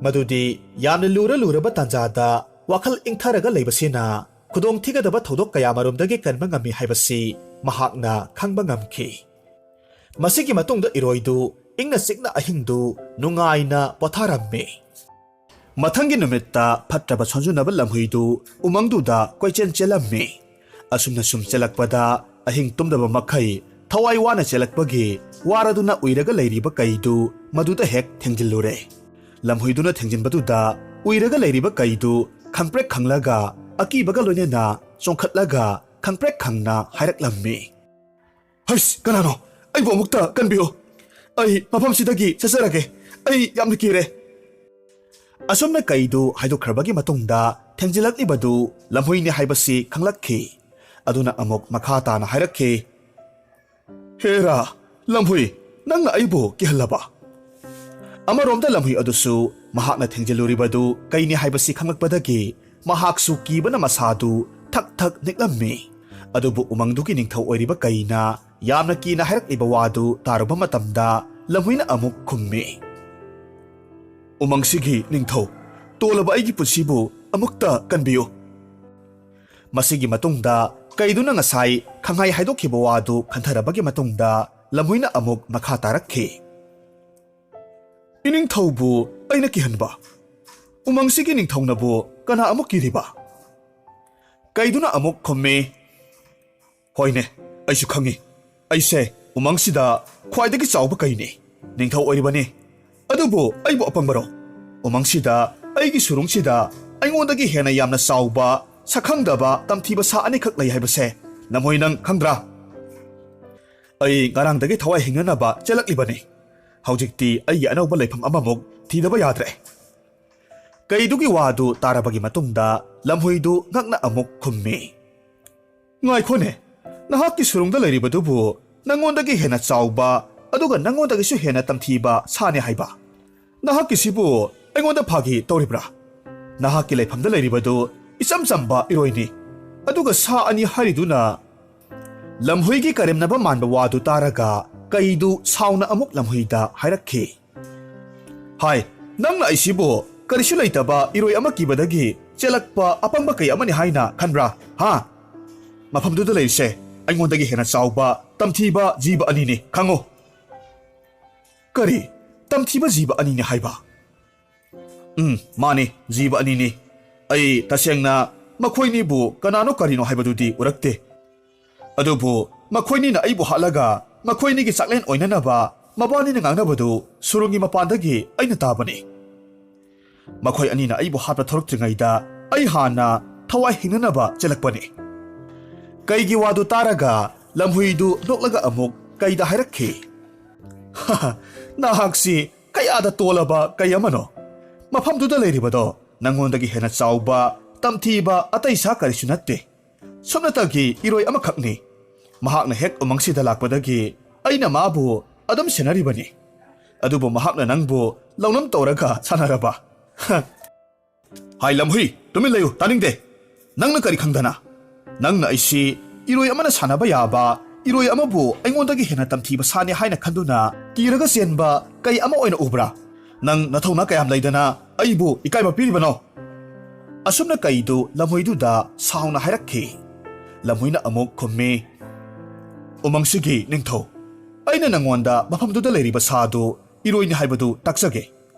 ꯃꯗꯨꯗꯤ ꯌꯥꯝꯅ ꯂꯨꯔꯕ ꯇꯥꯟꯖꯥꯗ ꯋꯥꯈꯜ ꯏꯪꯊꯔꯒ ꯂꯩꯕꯁꯤꯅ ꯈꯨꯗꯣꯡꯊꯤꯒꯗꯕ ꯊꯧꯗꯣꯛ ꯀꯌꯥꯃꯔꯣꯝꯗꯒꯤ ꯀꯟꯕ ꯉꯝꯃꯤ ꯍꯥꯏꯕꯁꯤ ꯃꯍꯥꯛꯅ ꯈꯪꯕ ꯉꯝꯈꯤ. ꯃꯁꯤꯒꯤ ꯃꯇꯨꯡꯗ ꯏꯔꯣꯏꯗꯨ ꯏꯪꯅ ꯆꯤꯛꯅ ꯑꯍꯤꯡꯗꯨ ꯅꯨꯡꯉꯥꯏꯅ ꯄꯣꯊꯥꯔꯝꯃꯤ. ꯃꯊꯪꯒꯤ ꯅꯨꯃꯤꯠꯇ ꯐꯠꯇ꯭ꯔꯕ ꯁꯣꯟꯖꯨꯅꯕ ꯂꯝꯍꯨꯏꯗꯨ ꯎꯃꯪꯗꯨꯗ ꯀꯣꯏꯆꯦꯟ ꯆꯦꯜꯂꯝꯃꯤ. ꯑꯁꯨꯝꯅ ꯁꯨꯝ ꯆꯦꯜꯂꯛꯄꯗ ꯑꯍꯤꯡ ꯇꯨꯝꯗꯕ ꯃꯈꯩ ꯊꯋꯥꯏ ꯋꯥꯅ ꯆꯦꯜꯂꯛꯄꯒꯤ ꯋꯥꯔꯗꯨꯅ ꯎꯏꯔꯒ ꯂꯩꯔꯤꯕ ꯀꯩꯗꯨ ꯃꯗꯨꯗ ꯍꯦꯛ ꯊꯦꯡꯖꯤꯜꯂꯨꯔꯦ. ꯂꯝꯍꯨꯏꯗꯨꯅ ꯊꯦꯡꯖꯤꯟꯕꯗꯨꯗ ꯎꯏꯔꯒ ꯂꯩꯔꯤꯕ ꯀꯩꯗꯨ ꯈꯪꯄ꯭ꯔꯦꯛ ꯈꯪꯂꯒ ꯑꯀꯤꯕꯒ ꯂꯣꯏꯅꯅ ꯆꯣꯡꯈꯠꯂꯒ ꯈꯪꯄ꯭ꯔꯦꯛ ꯈꯪꯅ ꯍꯥꯏꯔꯛꯂꯝꯃꯤ, "ꯍꯩꯁ, ꯀꯅꯥꯅꯣ? ꯑꯩꯕꯨ ꯑꯃꯨꯛꯇ ꯀꯟꯕꯤꯌꯨ. ꯑꯩ ꯃꯐꯝꯁꯤꯗꯒꯤ ꯆꯠꯆꯔꯒꯦ. ꯑꯩ ꯌꯥꯝꯅ ꯀꯤꯔꯦ." ꯑꯁꯨꯝꯅ ꯀꯩꯗꯨ ꯍꯥꯏꯗꯣꯛꯈ꯭ꯔꯕꯒꯤ ꯃꯇꯨꯡꯗ ꯊꯦꯡꯖꯤꯜꯂꯛꯂꯤꯕꯗꯨ ꯂꯝꯍꯨꯏꯅꯤ ꯍꯥꯏꯕꯁꯤ ꯈꯪꯂꯛꯈꯤ. ꯑꯗꯨꯅ ꯑꯃꯨꯛ ꯃꯈꯥ ꯇꯥꯅ ꯍꯥꯏꯔꯛꯈꯤ, "ꯍꯦꯔꯥ, ꯂꯝꯍꯨꯏ, ꯅꯪꯅ ꯑꯩꯕꯨ ꯀꯤꯍꯜꯂꯕ?" ꯑꯃꯔꯣꯝꯗ ꯂꯝꯍꯨꯏ ꯑꯗꯨꯁꯨ ꯃꯍꯥꯛꯅ ꯊꯦꯡꯖꯤꯜꯂꯨꯔꯤꯕꯗꯨ ꯀꯩꯅꯤ ꯍꯥꯏꯕꯁꯤ ꯈꯪꯂꯛꯄꯗꯒꯤ ꯃꯍꯥꯛꯁꯨ ꯀꯤꯕꯅ ꯃꯁꯥꯗꯨ ꯊꯛ ꯊꯛ ꯅꯤꯛꯂꯝꯃꯤ. ꯑꯗꯨꯕꯨ ꯎꯃꯪꯗꯨꯒꯤ ꯅꯤꯡꯊꯧ ꯑꯣꯏꯔꯤꯕ ꯀꯩꯅ ꯌꯥꯝꯅ ꯀꯤꯅ ꯍꯥꯏꯔꯛꯂꯤꯕ ꯋꯥꯗꯨ ꯇꯥꯔꯨꯕ ꯃꯇꯝꯗ ꯂꯝꯍꯨꯏꯅ ꯑꯃꯨꯛ ꯈꯨꯝꯃꯤ꯫ ꯎꯃꯪꯁꯤꯒꯤ ꯅꯤꯡꯊꯧ, ꯇꯣꯜꯂꯕ ꯑꯩꯒꯤ ꯄꯨꯟꯁꯤꯕꯨ ꯑꯃꯨꯛꯇ ꯀꯟꯕꯤꯌꯨ꯫ ꯃꯁꯤꯒꯤ ꯃꯇꯨꯡꯗ ꯀꯩꯗꯨꯅ ꯉꯁꯥꯏ ꯈꯪꯍꯥꯏ ꯍꯥꯏꯗꯣꯛꯈꯤꯕ ꯋꯥꯗꯨ ꯈꯟꯊꯔꯕꯒꯤ ꯃꯇꯨꯡꯗ ꯂꯝꯍꯨꯏꯅ ꯑꯃꯨꯛ ꯃꯈꯥ ꯇꯥꯔꯛꯈꯤ꯫ ꯏꯅꯤꯡꯊꯧꯕꯨ ꯑꯩꯅ ꯀꯤꯍꯟꯕ? ꯎꯃꯪꯁꯤꯒꯤ ꯅꯤꯡꯊꯧꯅꯕꯨ ꯀꯅꯥ ꯑꯃꯨꯛ ꯀꯤꯔꯤꯕ? ꯀꯩꯗꯨꯅ ꯑꯃꯨꯛ ꯈꯨꯝꯃꯤ꯫ ꯍꯣꯏꯅꯦ, ꯑꯩꯁꯨ ꯈꯪꯉꯤ꯫ ꯑꯩꯁꯦ ꯎꯃꯪꯁꯤꯗ ꯈ꯭ꯋꯥꯏꯗꯒꯤ ꯆꯥꯎꯕ ꯀꯩꯅꯤ, ꯅꯤꯡꯊꯧ ꯑꯣꯏꯔꯤꯕꯅꯤ꯫ ꯑꯗꯨꯕꯨ ꯑꯩꯕꯨ ꯑꯄꯪꯕꯔꯣ? ꯎꯃꯪꯁꯤꯗ ꯑꯩꯒꯤ ꯁꯨꯔꯨꯡꯁꯤꯗ ꯑꯩꯉꯣꯟꯗꯒꯤ ꯍꯦꯟꯅ ꯌꯥꯝꯅ ꯆꯥꯎꯕ, ꯁꯛꯈꯪꯗꯕ ꯇꯝꯊꯤꯕ ꯁꯥ ꯑꯅꯤꯈꯛ ꯂꯩ ꯍꯥꯏꯕꯁꯦ ꯂꯝꯍꯨꯏ ꯅꯪ ꯈꯪꯗ꯭ꯔꯥ? ꯑꯩ ꯉꯔꯥꯡꯗꯒꯤ ꯊꯋꯥꯏ ꯍꯤꯡꯅꯅꯕ ꯆꯦꯜꯂꯛꯂꯤꯕꯅꯤ꯫ ꯍꯧꯖꯤꯛꯇꯤ ꯑꯩꯒꯤ ꯑꯅꯧꯕ ꯂꯩꯐꯝ ꯑꯃꯃꯨꯛ ꯊꯤꯗꯕ ꯌꯥꯗ꯭ꯔꯦ꯫ ꯀꯩꯗꯨꯒꯤ ꯋꯥꯗꯨ ꯇꯥꯔꯕꯒꯤ ꯃꯇꯨꯡꯗ ꯂꯝꯍꯨꯏꯗꯨ ꯉꯛꯅ ꯑꯃꯨꯛ ꯈꯨꯝꯃꯤ꯫ ꯉꯥꯏꯈꯣꯅꯦ, ꯅꯍꯥꯛꯀꯤ ꯁꯨꯔꯨꯡꯗ ꯂꯩꯔꯤꯕꯗꯨꯕꯨ ꯅꯪꯉꯣꯟꯗꯒꯤ ꯍꯦꯟꯅ ꯆꯥꯎꯕ ꯑꯗꯨꯒ ꯅꯪꯉꯣꯟꯗꯒꯤꯁꯨ ꯍꯦꯟꯅ ꯇꯝꯊꯤꯕ ꯁꯥꯅꯤ ꯍꯥꯏꯕ? ꯅꯍꯥꯛꯀꯤꯁꯤꯕꯨ ꯑꯩꯉꯣꯟꯗ ꯐꯥꯒꯤ ꯇꯧꯔꯤꯕ꯭ꯔꯥ? ꯅꯍꯥꯛꯀꯤ ꯂꯩꯐꯝꯗ ꯂꯩꯔꯤꯕꯗꯨ ꯏꯆꯝ ꯆꯝꯕ ꯏꯔꯣꯏꯅꯤ, ꯑꯗꯨꯒ ꯁꯥ ꯑꯅꯤ ꯍꯥꯏꯔꯤꯗꯨꯅ… ꯂꯝꯍꯨꯏꯒꯤ ꯀꯔꯦꯝꯅꯕ ꯃꯥꯟꯕ ꯋꯥꯗꯨ ꯇꯥꯔꯒ ꯀꯩꯗꯨ ꯁꯥꯎꯅ ꯑꯃꯨꯛ ꯂꯝꯍꯨꯏꯗ ꯍꯥꯏꯔꯛꯈꯤ꯫ ꯍꯥꯏ, ꯅꯪꯅ ꯑꯩꯁꯤꯕꯨ ꯀꯔꯤꯁꯨ ꯂꯩꯇꯕ ꯏꯔꯣꯏ ꯑꯃ ꯀꯤꯕꯗꯒꯤ ꯆꯦꯜꯂꯛꯄ ꯑꯄꯪꯕ ꯀꯩ ꯑꯃꯅꯤ ꯍꯥꯏꯅ ꯈꯟꯕ꯭ꯔꯥ? ꯍꯥ? ꯃꯐꯝꯗꯨꯗ ꯂꯩꯔꯤꯁꯦ ꯑꯩꯉꯣꯟꯗꯒꯤ ꯍꯦꯟꯅ ꯆꯥꯎꯕ ꯇꯝꯊꯤꯕ ꯖꯤꯕ ꯑꯅꯤꯅꯤ, ꯈꯪꯉꯨ꯫ ꯀꯔꯤ? ꯇꯝꯊꯤꯕ ꯖꯤꯕ ꯑꯅꯤꯅꯤ ꯍꯥꯏꯕ? ꯃꯥꯅꯤ, ꯖꯤꯕ ꯑꯅꯤꯅꯤ꯫ ꯑꯩ ꯇꯁꯦꯡꯅ ꯃꯈꯣꯏꯅꯤꯕꯨ ꯀꯅꯥꯅꯣ ꯀꯔꯤꯅꯣ ꯍꯥꯏꯕꯗꯨꯗꯤ ꯎꯔꯛꯇꯦ꯫ ꯑꯗꯨꯕꯨ ꯃꯈꯣꯏꯅꯤꯅ ꯑꯩꯕꯨ ꯍꯥꯠꯂꯒ ꯃꯈꯣꯏꯅꯤꯒꯤ ꯆꯥꯛꯂꯦꯟ ꯑꯣꯏꯅꯅꯕ ꯃꯕꯥꯅꯤꯅ ꯉꯥꯡꯅꯕꯗꯨ ꯁꯨꯔꯨꯡꯒꯤ ꯃꯄꯥꯟꯗꯒꯤ ꯑꯩꯅ ꯇꯥꯕꯅꯤ꯫ ꯃꯈꯣꯏ ꯑꯅꯤꯅ ꯑꯩꯕꯨ ꯍꯥꯠꯄ ꯊꯣꯔꯛꯇ꯭ꯔꯤꯉꯩꯗ ꯑꯩ ꯍꯥꯟꯅ ꯊꯋꯥꯏ ꯍꯤꯡꯅꯅꯕ ꯆꯦꯜꯂꯛꯄꯅꯤ꯫ ꯀꯩꯒꯤ ꯋꯥꯗꯨ ꯇꯥꯔꯒ ꯂꯝꯍꯨꯏꯗꯨ ꯅꯣꯛꯂꯒ ꯑꯃꯨꯛ ꯀꯩꯗ ꯍꯥꯏꯔꯛꯈꯤ꯫ ꯅꯍꯥꯛꯁꯤ ꯀꯌꯥꯗ ꯇꯣꯜꯂꯕ ꯀꯩ ꯑꯃꯅꯣ? ꯃꯐꯝꯗꯨꯗ ꯂꯩꯔꯤꯕꯗꯣ ꯅꯪꯉꯣꯟꯗꯒꯤ ꯍꯦꯟꯅ ꯆꯥꯎꯕ ꯇꯝꯊꯤꯕ ꯑꯇꯩ ꯁꯥ ꯀꯔꯤꯁꯨ ꯅꯠꯇꯦ, ꯁꯨꯞꯅꯇꯒꯤ ꯏꯔꯣꯏ ꯑꯃꯈꯛꯅꯤ꯫ ꯃꯍꯥꯛꯅ ꯍꯦꯛ ꯎꯃꯪꯁꯤꯗ ꯂꯥꯛꯄꯗꯒꯤ ꯑꯩꯅ ꯃꯥꯕꯨ ꯑꯗꯨꯝ ꯁꯦꯟꯅꯔꯤꯕꯅꯤ꯫ ꯑꯗꯨꯕꯨ ꯃꯍꯥꯛꯅ ꯅꯪꯕꯨ ꯂꯧꯅꯝ ꯇꯧꯔꯒ ꯁꯥꯟꯅꯔꯕ? ꯍꯥꯏ ꯂꯝꯍꯨꯏ, ꯇꯨꯃꯤꯟ ꯂꯩꯌꯨ, ꯇꯥꯅꯤꯡꯗꯦ꯫ ꯅꯪꯅ ꯀꯔꯤ ꯈꯪꯗꯅ? ꯅꯪꯅ ꯑꯩꯁꯤ ꯏꯔꯣꯏ ꯑꯃꯅ ꯁꯥꯟꯅꯕ ꯌꯥꯕ ꯏꯔꯣꯏ ꯑꯃꯕꯨ ꯑꯩꯉꯣꯟꯗꯒꯤ ꯍꯦꯟꯅ ꯇꯝꯊꯤꯕ ꯁꯥꯅꯤ ꯍꯥꯏꯅ ꯈꯟꯗꯨꯅ ꯀꯤꯔꯒ ꯆꯦꯟꯕ ꯀꯩ ꯑꯃ ꯑꯣꯏꯅ ꯎꯕ꯭ꯔꯥ? ꯅꯪ ꯅꯊꯧꯅꯥ ꯀꯌꯥꯝ ꯂꯩꯗꯅ ꯑꯩꯕꯨ ꯏꯀꯥꯏꯕ ꯄꯤꯔꯤꯕꯅꯣ? ꯑꯁꯨꯝꯅ ꯀꯩꯗꯨ ꯂꯝꯍꯨꯏꯗꯨꯗ ꯁꯥꯎꯅ ꯍꯥꯏꯔꯛꯈꯤ꯫ ꯂꯝꯍꯨꯏꯅ ꯑꯃꯨꯛ ꯈꯨꯝꯃꯤ꯫ ꯎꯃꯪꯁꯤꯒꯤ ꯅꯤꯡꯊꯧ, ꯑꯩꯅ ꯅꯪꯉꯣꯟꯗ ꯃꯐꯝꯗꯨꯗ ꯂꯩꯔꯤꯕ ꯁꯥꯗꯨ ꯏꯔꯣꯏꯅꯤ ꯍꯥꯏꯕꯗꯨ ꯇꯥꯛꯆꯒꯦ꯫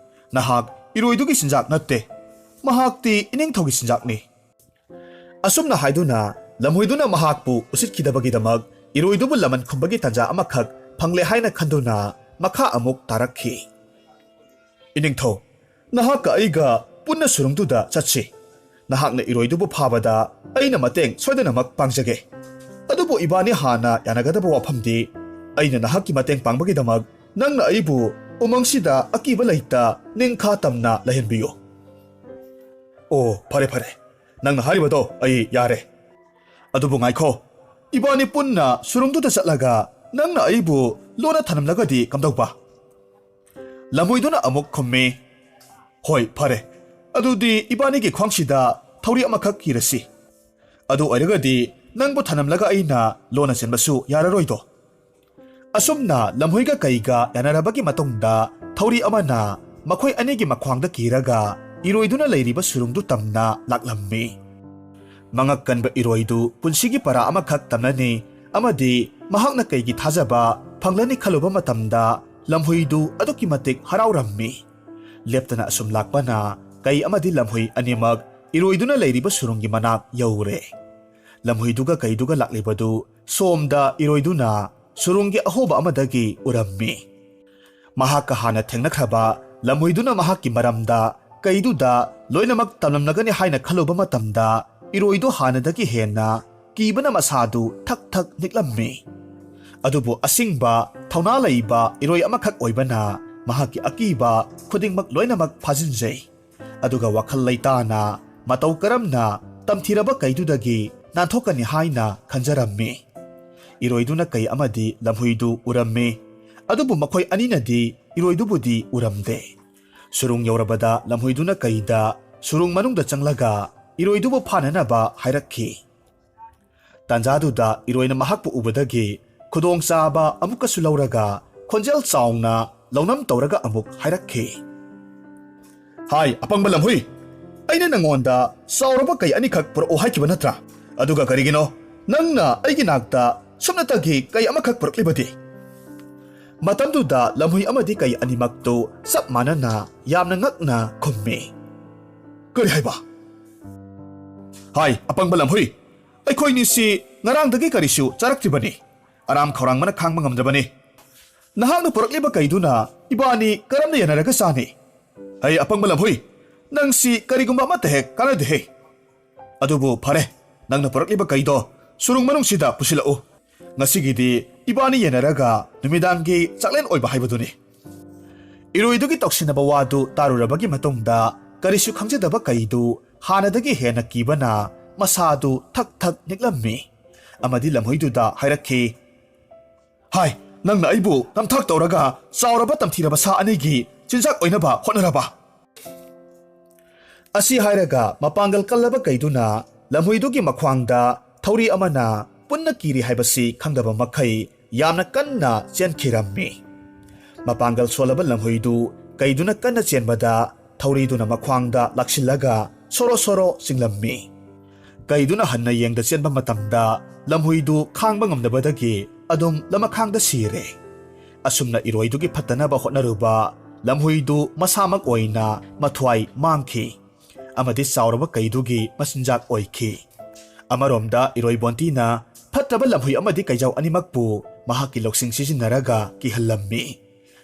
ꯅꯍꯥꯛ ꯏꯔꯣꯏꯗꯨꯒꯤ ꯆꯤꯟꯖꯥꯛ ꯅꯠꯇꯦ, ꯃꯍꯥꯛꯇꯤ ꯏꯅꯤꯡꯊꯧꯒꯤ ꯆꯤꯟꯖꯥꯛꯅꯤ꯫ ꯑꯁꯨꯝꯅ ꯍꯥꯏꯗꯨꯅ ꯂꯝꯍꯨꯏꯗꯨꯅ ꯃꯍꯥꯛꯄꯨ ꯎꯁꯤꯠꯈꯤꯗꯕꯒꯤꯗꯃꯛ ꯏꯔꯣꯏꯗꯨꯕꯨ ꯂꯃꯟ ꯈꯨꯝꯕꯒꯤ ꯇꯥꯟꯖꯥ ꯑꯃꯈꯛ ꯐꯪꯂꯦ ꯍꯥꯏꯅ ꯈꯟꯗꯨꯅ ꯃꯈꯥ ꯑꯃꯨꯛ ꯇꯥꯔꯛꯈꯤ꯫ ꯏꯅꯤꯡꯊꯧ, ꯅꯍꯥꯛꯀ ꯑꯩꯒ ꯄꯨꯟꯅ ꯁꯨꯔꯨꯡꯗꯨꯗ ꯆꯠꯁꯤ꯫ ꯅꯍꯥꯛꯅ ꯏꯔꯣꯏꯗꯨꯕꯨ ꯐꯥꯕꯗ ꯑꯩꯅ ꯃꯇꯦꯡ ꯁꯣꯏꯗꯅꯃꯛ ꯄꯥꯡꯖꯒꯦ꯫ ꯑꯗꯨꯕꯨ ꯏꯕꯥꯅꯤ ꯍꯥꯟꯅ ꯌꯥꯅꯒꯗꯕ ꯋꯥꯐꯝꯗꯤ ꯑꯩꯅ ꯅꯍꯥꯛꯀꯤ ꯃꯇꯦꯡ ꯄꯥꯡꯕꯒꯤꯗꯃꯛ ꯅꯪꯅ ꯑꯩꯕꯨ ꯎꯃꯪꯁꯤꯗ ꯑꯀꯤꯕ ꯂꯩꯇ ꯅꯤꯡꯈꯥ ꯇꯝꯅ ꯂꯩꯍꯟꯕꯤꯌꯨ꯫ ꯑꯣ, ꯐꯔꯦ ꯐꯔꯦ, ꯅꯪꯅ ꯍꯥꯏꯔꯤꯕꯗꯣ ꯑꯩ ꯌꯥꯔꯦ꯫ ꯑꯗꯨꯕꯨ ꯉꯥꯏꯈꯣ, ꯏꯕꯥꯅꯤ ꯄꯨꯟꯅ ꯁꯨꯔꯨꯡꯗꯨꯗ ꯆꯠꯂꯒ ꯅꯪꯅ ꯑꯩꯕꯨ ꯂꯣꯟꯅ ꯊꯅꯝꯂꯒꯗꯤ ꯀꯝꯗꯧꯕ? ꯂꯝꯍꯨꯏꯗꯨꯅ ꯑꯃꯨꯛ ꯈꯨꯝꯃꯤ꯫ ꯍꯣꯏ, ꯐꯔꯦ, ꯑꯗꯨꯗꯤ ꯏꯕꯥꯅꯤꯒꯤ ꯈ꯭ꯋꯥꯡꯁꯤꯗ ꯊꯧꯔꯤ ꯑꯃꯈꯛ ꯀꯤꯔꯁꯤ꯫ ꯑꯗꯨ ꯑꯣꯏꯔꯒꯗꯤ ꯅꯪꯕꯨ ꯊꯅꯝꯂꯒ ꯑꯩꯅ ꯂꯣꯟꯅ ꯆꯦꯟꯕꯁꯨ ꯌꯥꯔꯔꯣꯏꯗꯣ꯫ ꯑꯁꯨꯝꯅ ꯂꯝꯍꯨꯏꯒ ꯀꯩꯒ ꯌꯥꯅꯔꯕꯒꯤ ꯃꯇꯨꯡꯗ ꯊꯧꯔꯤ ꯑꯃꯅ ꯃꯈꯣꯏ ꯑꯅꯤꯒꯤ ꯃꯈ꯭ꯋꯥꯡꯗ ꯀꯤꯔꯒ ꯏꯔꯣꯏꯗꯨꯅ ꯂꯩꯔꯤꯕ ꯁꯨꯔꯨꯡꯗꯨ ꯇꯝꯅ ꯂꯥꯛꯂꯝꯃꯤ꯫ ꯃꯉꯛ ꯀꯟꯕ ꯏꯔꯣꯏꯗꯨ ꯄꯨꯟꯁꯤꯒꯤ ꯄꯔꯥ ꯑꯃꯈꯛ ꯇꯝꯂꯅꯤ ꯑꯃꯗꯤ ꯃꯍꯥꯛꯅ ꯀꯩꯒꯤ ꯊꯥꯖꯕ ꯐꯪꯂꯅꯤ ꯈꯜꯂꯨꯕ ꯃꯇꯝꯗ ꯂꯝꯍꯨꯏꯗꯨ ꯑꯗꯨꯛꯀꯤ ꯃꯇꯤꯛ ꯍꯔꯥꯎꯔꯝꯃꯤ꯫ ꯂꯦꯞꯇꯅ ꯑꯁꯨꯝ ꯂꯥꯛꯄꯅ ꯀꯩ ꯑꯃꯗꯤ ꯂꯝꯍꯨꯏ ꯑꯅꯤꯃꯛ ꯏꯔꯣꯏꯗꯨꯅ ꯂꯩꯔꯤꯕ ꯁꯨꯔꯨꯡꯒꯤ ꯃꯅꯥꯛ ꯌꯧꯔꯦ꯫ ꯂꯝꯍꯨꯏꯗꯨꯒ ꯀꯩꯗꯨꯒ ꯂꯥꯛꯂꯤꯕꯗꯨ ꯁꯣꯝꯗ ꯏꯔꯣꯏꯗꯨꯅ ꯁꯨꯔꯨꯡꯒꯤ ꯑꯍꯣꯕ ꯑꯃꯗꯒꯤ ꯎꯔꯝꯃꯤ꯫ ꯃꯍꯥꯛꯀ ꯍꯥꯟꯅ ꯊꯦꯡꯅꯈ꯭ꯔꯕ ꯂꯝꯍꯨꯏꯗꯨꯅ ꯃꯍꯥꯛꯀꯤ ꯃꯔꯝꯗ ꯀꯩꯗꯨꯗ ꯂꯣꯏꯅꯃꯛ ꯇꯝꯂꯝꯂꯒꯅꯤ ꯍꯥꯏꯅ ꯈꯜꯂꯨꯕ ꯃꯇꯝꯗ ꯏꯔꯣꯏꯗꯨ ꯍꯥꯟꯅꯗꯒꯤ ꯍꯦꯟꯅ ꯀꯤꯕꯅ ꯃꯁꯥꯗꯨ ꯊꯛ ꯊꯛ ꯅꯤꯛꯂꯝꯃꯤ꯫ ꯑꯗꯨꯕꯨ ꯑꯁꯤꯡꯕ ꯊꯧꯅꯥ ꯂꯩꯕ ꯏꯔꯣꯏ ꯑꯃꯈꯛ ꯑꯣꯏꯕꯅ ꯃꯍꯥꯛꯀꯤ ꯑꯀꯤꯕ ꯈꯨꯗꯤꯡꯃꯛ ꯂꯣꯏꯅꯃꯛ ꯐꯥꯖꯤꯟꯖꯩ, ꯑꯗꯨꯒ ꯋꯥꯈꯜ ꯂꯩꯇꯥꯅ ꯃꯇꯧ ꯀꯔꯝꯅ ꯇꯝꯊꯤꯔꯕ ꯀꯩꯗꯨꯗꯒꯤ ꯅꯥꯟꯊꯣꯛꯀꯅꯤ ꯍꯥꯏꯅ ꯈꯟꯖꯔꯝꯃꯤ꯫ ꯏꯔꯣꯏꯗꯨꯅ ꯀꯩ ꯑꯃꯗꯤ ꯂꯝꯍꯨꯏꯗꯨ ꯎꯔꯝꯃꯤ, ꯑꯗꯨꯕꯨ ꯃꯈꯣꯏ ꯑꯅꯤꯅꯗꯤ ꯏꯔꯣꯏꯗꯨꯕꯨꯗꯤ ꯎꯔꯝꯗꯦ꯫ ꯁꯨꯔꯨꯡ ꯌꯧꯔꯕꯗ ꯂꯝꯍꯨꯏꯗꯨꯅ ꯀꯩꯗ ꯁꯨꯔꯨꯡ ꯃꯅꯨꯡꯗ ꯆꯪꯂꯒ ꯏꯔꯣꯏꯗꯨꯕꯨ ꯐꯥꯅꯅꯕ ꯍꯥꯏꯔꯛꯈꯤ꯫ ꯇꯥꯟꯖꯥꯗꯨꯗ ꯏꯔꯣꯏꯅ ꯃꯍꯥꯛꯄꯨ ꯎꯕꯗꯒꯤ ꯈꯨꯗꯣꯡꯆꯥꯕ ꯑꯃꯨꯛꯀꯁꯨ ꯂꯧꯔꯒ ꯈꯣꯟꯖꯦꯜ ꯆꯥꯎꯅ ꯂꯧꯅꯝ ꯇꯧꯔꯒ ꯑꯃꯨꯛ ꯍꯥꯏꯔꯛꯈꯤ. ꯍꯥꯏ ꯑꯄꯪꯕ ꯂꯝꯍꯨꯏ, ꯑꯩꯅ ꯅꯪꯉꯣꯟꯗ ꯆꯥꯎꯔꯕ ꯀꯩ ꯑꯅꯤꯈꯛ ꯄꯨꯔꯛꯑꯣ ꯍꯥꯏꯈꯤꯕ ꯅꯠꯇ꯭ꯔꯥ? ꯑꯗꯨꯒ ꯀꯔꯤꯒꯤꯅꯣ ꯅꯪꯅ ꯑꯩꯒꯤ ꯅꯥꯛꯇ ꯁꯨꯞꯅꯇꯒꯤ ꯀꯩ ꯑꯃꯈꯛ ꯄꯨꯔꯛꯂꯤꯕꯗꯤ? ꯃꯇꯝꯗꯨꯗ ꯂꯝꯍꯨꯏ ꯑꯃꯗꯤ ꯀꯩ ꯑꯅꯤꯃꯛꯇꯨ ꯆꯞ ꯃꯥꯟꯅꯅ ꯌꯥꯝꯅ ꯉꯛꯅ ꯈꯨꯝꯃꯤ. ꯀꯔꯤ ꯍꯥꯏꯕ? ꯍꯥꯏ ꯑꯄꯪꯕ ꯂꯝꯍꯨꯏ, ꯑꯩꯈꯣꯏꯅꯤꯁꯤ ꯉꯔꯥꯡꯗꯒꯤ ꯀꯔꯤꯁꯨ ꯆꯥꯔꯛꯇ꯭ꯔꯤꯕꯅꯤ. ꯑꯔꯥꯝ ꯈꯧꯔꯥꯡꯕꯅ ꯈꯥꯡꯕ ꯉꯝꯗꯕꯅꯤ. ꯅꯍꯥꯛꯅ ꯄꯨꯔꯛꯂꯤꯕ ꯀꯩꯗꯨꯅ ꯏꯕꯥꯅꯤ ꯀꯔꯝꯅ ꯌꯦꯟꯅꯔꯒ ꯆꯥꯅꯤ? ꯍꯩ ꯑꯄꯪꯕ ꯂꯝꯍꯨꯏ, ꯅꯪꯁꯤ ꯀꯔꯤꯒꯨꯝꯕ ꯑꯃꯠꯇ ꯍꯦꯛ ꯀꯥꯟꯅꯗꯦꯍꯦ. ꯑꯗꯨꯕꯨ ꯐꯔꯦ, ꯅꯪꯅ ꯄꯨꯔꯛꯂꯤꯕ ꯀꯩꯗꯣ ꯁꯨꯔꯨꯡ ꯃꯅꯨꯡꯁꯤꯗ ꯄꯨꯁꯤꯜꯂꯛꯎ. ꯉꯁꯤꯒꯤꯗꯤ ꯏꯕꯥꯅꯤ ꯌꯦꯟꯅꯔꯒ ꯅꯨꯃꯤꯗꯥꯡꯒꯤ ꯆꯥꯛꯂꯦꯟ ꯑꯣꯏꯕ ꯍꯥꯏꯕꯗꯨꯅꯤ. ꯏꯔꯣꯏꯗꯨꯒꯤ ꯇꯧꯁꯤꯟꯅꯕ ꯋꯥꯗꯨ ꯇꯥꯔꯨꯔꯕꯒꯤ ꯃꯇꯨꯡꯗ ꯀꯔꯤꯁꯨ ꯈꯪꯖꯗꯕ ꯀꯩꯗꯨ ꯍꯥꯟꯅꯗꯒꯤ ꯍꯦꯟꯅ ꯀꯤꯕꯅ ꯃꯁꯥꯗꯨ ꯊꯛ ꯊꯛ ꯅꯤꯛꯂꯝꯃꯤ. ꯑꯃꯗꯤ ꯂꯝꯍꯨꯏꯗꯨꯗ ꯍꯥꯏꯔꯛꯈꯤ. ꯍꯥꯏ, ꯅꯪꯅ ꯑꯩꯕꯨ ꯅꯝꯊꯥꯛ ꯇꯧꯔꯒ ꯆꯥꯎꯔꯕ ꯇꯝꯊꯤꯔꯕ ꯁꯥ ꯑꯅꯤꯒꯤ ꯆꯤꯟꯖꯥꯛ ꯑꯣꯏꯅꯕ ꯍꯣꯠꯅꯔꯕ? ꯑꯁꯤ ꯍꯥꯏꯔꯒ ꯃꯄꯥꯡꯒꯜ ꯀꯜꯂꯕ ꯀꯩꯗꯨꯅ ꯂꯝꯍꯨꯏꯗꯨꯒꯤ ꯃꯈ꯭ꯋꯥꯡꯗ ꯊꯧꯔꯤ ꯑꯃꯅ ꯄꯨꯟꯅ ꯀꯤꯔꯤ ꯍꯥꯏꯕꯁꯤ ꯈꯪꯗꯕ ꯃꯈꯩ ꯌꯥꯝꯅ ꯀꯟꯅ ꯆꯦꯟꯈꯤꯔꯝꯃꯤ. ꯃꯄꯥꯡꯒꯜ ꯁꯣꯜꯂꯕ ꯂꯝꯍꯨꯏꯗꯨ ꯀꯩꯗꯨꯅ ꯀꯟꯅ ꯆꯦꯟꯕꯗ ꯊꯧꯔꯤꯗꯨꯅ ꯃꯈ꯭ꯋꯥꯡꯗ ꯂꯥꯛꯁꯤꯜꯂꯒ ꯁꯣꯔꯣ ꯁꯣꯔꯣ ꯆꯤꯡꯂꯝꯃꯤ. ꯀꯩꯗꯨꯅ ꯍꯟꯅ ꯌꯦꯡꯗ ꯆꯦꯟꯕ ꯃꯇꯝꯗ ꯂꯝꯍꯨꯏꯗꯨ ꯈꯥꯡꯕ ꯉꯝꯗꯕꯗꯒꯤ ꯑꯗꯨꯝ ꯂꯃꯈꯥꯡꯗ ꯁꯤꯔꯦ. ꯑꯁꯨꯝꯅ ꯏꯔꯣꯏꯗꯨꯒꯤ ꯐꯠꯇꯅꯕ ꯍꯣꯠꯅꯔꯨꯕ ꯂꯝꯍꯨꯏꯗꯨ ꯃꯁꯥꯃꯛ ꯑꯣꯏꯅ ꯃꯊ꯭ꯋꯥꯏ ꯃꯥꯡꯈꯤ ꯑꯃꯗꯤ ꯆꯥꯎꯔꯕ ꯀꯩꯗꯨꯒꯤ ꯃꯆꯤꯟꯖꯥꯛ ꯑꯣꯏꯈꯤ. ꯑꯃꯔꯣꯝꯗ ꯏꯔꯣꯏꯕꯣꯟꯇꯤꯅ ꯐꯠꯇꯕ ꯂꯝꯍꯨꯏ ꯑꯃꯗꯤ ꯀꯩꯖꯥꯎ ꯑꯅꯤꯃꯛꯄꯨ ꯃꯍꯥꯛꯀꯤ ꯂꯧꯁꯤꯡ ꯁꯤꯖꯤꯟꯅꯔꯒ ꯀꯤꯍꯜꯂꯝꯃꯤ.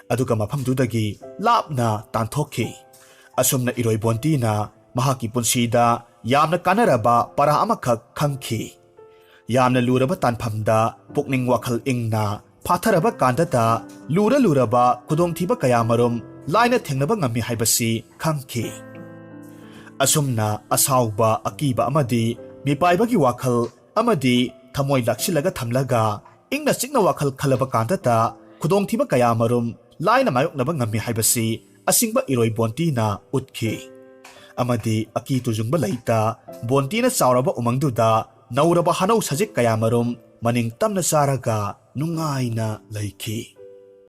ꯑꯗꯨꯒ ꯃꯐꯝꯗꯨꯗꯒꯤ ꯂꯥꯞꯅ ꯇꯥꯟꯊꯣꯛꯈꯤ. ꯑꯁꯨꯝꯅ ꯏꯔꯣꯏꯕꯣꯟꯇꯤꯅ ꯃꯍꯥꯛꯀꯤ ꯄꯨꯟꯁꯤꯗ ꯌꯥꯝꯅ ꯀꯥꯟꯅꯔꯕ ꯄꯔꯥ ꯑꯃꯈꯛ ꯈꯪꯈꯤ. ꯌꯥꯝꯅ ꯂꯨꯔꯕ ꯇꯥꯟꯐꯝꯗ ꯄꯨꯛꯅꯤꯡ ꯋꯥꯈꯜ ꯏꯪꯅ ꯐꯥꯊꯔꯕ ꯀꯥꯟꯗꯇ ꯂꯨꯔꯕ ꯈꯨꯗꯣꯡꯊꯤꯕ ꯀꯌꯥꯃꯔꯨꯝ ꯂꯥꯏꯅ ꯊꯦꯡꯅꯕ ꯉꯝꯃꯤ ꯍꯥꯏꯕꯁꯤ ꯈꯪꯈꯤ. ꯑꯁꯨꯝꯅ ꯑꯁꯥꯎꯕ ꯑꯀꯤꯕ ꯑꯃꯗꯤ ꯃꯤꯄꯥꯏꯕꯒꯤ ꯋꯥꯈꯜ ꯑꯃꯗꯤ ꯊꯃꯣꯏ ꯂꯥꯛꯁꯤꯜꯂꯒ ꯊꯝꯂꯒ ꯏꯪꯅ ꯆꯤꯛꯅ ꯋꯥꯈꯜ ꯈꯜꯂꯕ ꯀꯥꯟꯗꯇ ꯈꯨꯗꯣꯡꯊꯤꯕ ꯀꯌꯥꯃꯔꯨꯝ ꯂꯥꯏꯅ ꯃꯥꯌꯣꯛꯅꯕ ꯉꯝꯃꯤ ꯍꯥꯏꯕꯁꯤ ꯑꯁꯤꯡꯕ ꯏꯔꯣꯏꯕꯣꯟꯇꯤꯅ ꯎꯠꯈꯤ. ꯑꯃꯗꯤ ꯑꯀꯤ ꯇꯨꯖꯨꯡꯕ ꯂꯩꯇ ꯕꯣꯟꯇꯤꯅ ꯆꯥꯎꯔꯕ ꯎꯃꯪꯗꯨꯗ ꯅꯧꯔꯕ ꯍꯅꯧ ꯁꯖꯤꯛ ꯀꯌꯥꯃꯔꯨꯝ ꯃꯅꯤꯡ ꯇꯝꯅ ꯆꯥꯔꯒ ꯅꯨꯡꯉꯥꯏꯅ ꯂꯩꯈꯤ.